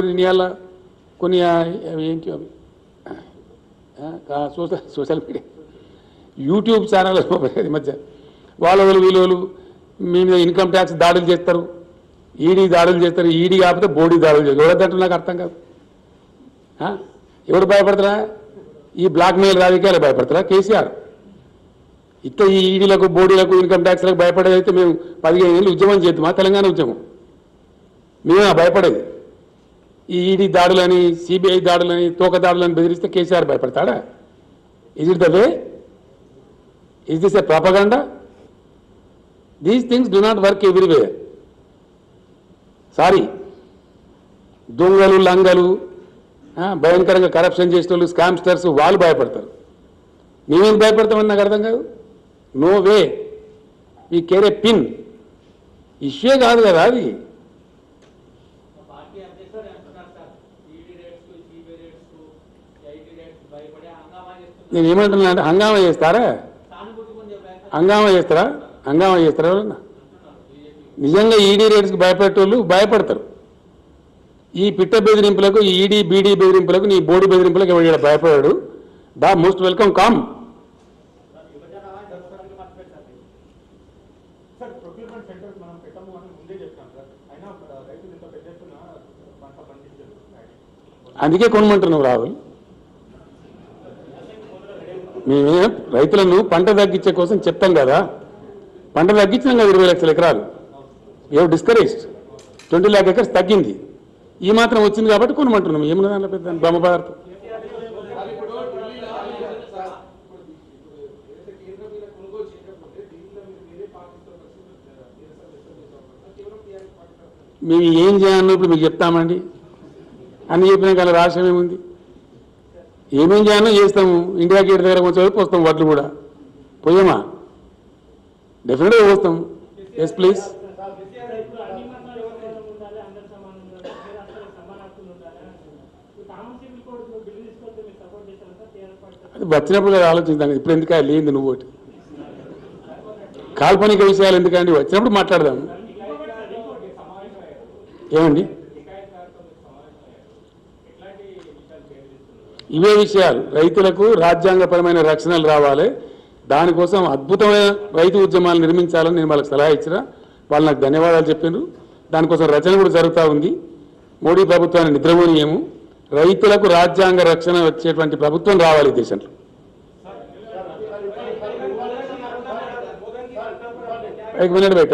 ఇండియాలో కొన్ని ఏంటి అవి సోషల్ మీడియా యూట్యూబ్ ఛానల్ ఈ మధ్య వాళ్ళ వీళ్ళు మీ మీద ఇన్కమ్ ట్యాక్స్ దాడులు చేస్తారు, ఈడీ దాడులు చేస్తారు, ఈడీ కాకపోతే బోడీ దాడులు చేస్తారు. ఎవరంటే నాకు అర్థం కాదు. ఎవరు భయపడతారా? ఈ బ్లాక్ మెయిల్ రాజకీయాలు భయపడతారా? కేసీఆర్ ఇట్లా ఈ ఈడీలకు బోడీలకు ఇన్కమ్ ట్యాక్స్లకు భయపడేదైతే మేము 15 ఏళ్ళు ఉద్యమం చేద్దామా? తెలంగాణ ఉద్యమం మేమే భయపడేది. ఈ ఈడీ దాడులని, సిబిఐ దాడులని, తోక దాడులని బెదిరిస్తే కేసీఆర్ భయపడతాడా? Is it the way? Is this a propaganda? These things do not work everywhere. Sorry, దొంగలు, లంగలు, భయంకరంగా కరప్షన్ చేసే వాళ్ళు, స్కామ్స్టర్స్ వాళ్ళు భయపడతారు. మేమేం భయపడతామని నాకు అర్థం కాదు. నో వే, ఈ కేర్ ఏ పిన్. ఇష్యూ కాదు కదా అది. నేను ఏమంటున్నా అంటే హంగామా చేస్తారా? హంగామా చేస్తారా? హంగామా చేస్తారా? ఎవరన్నా నిజంగా ఈడీ రేట్స్కి భయపడేటోళ్ళు భయపడతారు. ఈ పిట్ట బెదిరింపులకు, ఈ ఈడీ బీడీ బెదిరింపులకు, నీ బోడీ బెదిరింపులకు ఎవరు భయపడాడు? దా మోస్ట్ వెల్కమ్ కమ్. అందుకే కొనమంటున్నావు రాహుల్. మేమే రైతులను పంట తగ్గించే కోసం చెప్తాం కదా. పంట తగ్గించినాం కదా 20 లక్షల ఎకరాలు. ఏవో డిస్కరేజ్డ్ 20 lakh acres తగ్గింది. ఈ మాత్రం వచ్చింది కాబట్టి కొనమంటున్నాం. ఏమన్నా దాంట్లో పెద్ద బ్రహ్మ పదార్థం. మేము ఏం చేయాలన్నప్పుడు మీకు చెప్తామండి అని చెప్పినా కానీ రాష్ట్రం ఏముంది? ఏమేం చేయాలో చేస్తాము. ఇండియా గేట్ దగ్గర కొంచెం పోస్తాం. వడ్లు కూడా పోయామా? డెఫినెట్గా పోస్తాం. Yes please. అది వచ్చినప్పుడు కదా ఆలోచిస్తాం. ఇప్పుడు ఎందుకు లేనిది నువ్వు ఒకటి కాల్పనిక విషయాలు ఎందుకండి? వచ్చినప్పుడు మాట్లాడదాం. ఏమండి ఇవే విషయాలు. రైతులకు రాజ్యాంగపరమైన రక్షణలు రావాలి. దానికోసం అద్భుతమైన రైతు ఉద్యమాలు నిర్మించాలని నేను వాళ్ళకి సలహా ఇచ్చిన. వాళ్ళు నాకు ధన్యవాదాలు చెప్పారు. దానికోసం రచన కూడా జరుగుతూ ఉంది. మోడీ ప్రభుత్వాన్ని నిద్రపోనీయము. రైతులకు రాజ్యాంగ రక్షణ వచ్చేటువంటి ప్రభుత్వం రావాలి దేశంలో. ఒక మినిట్ బయట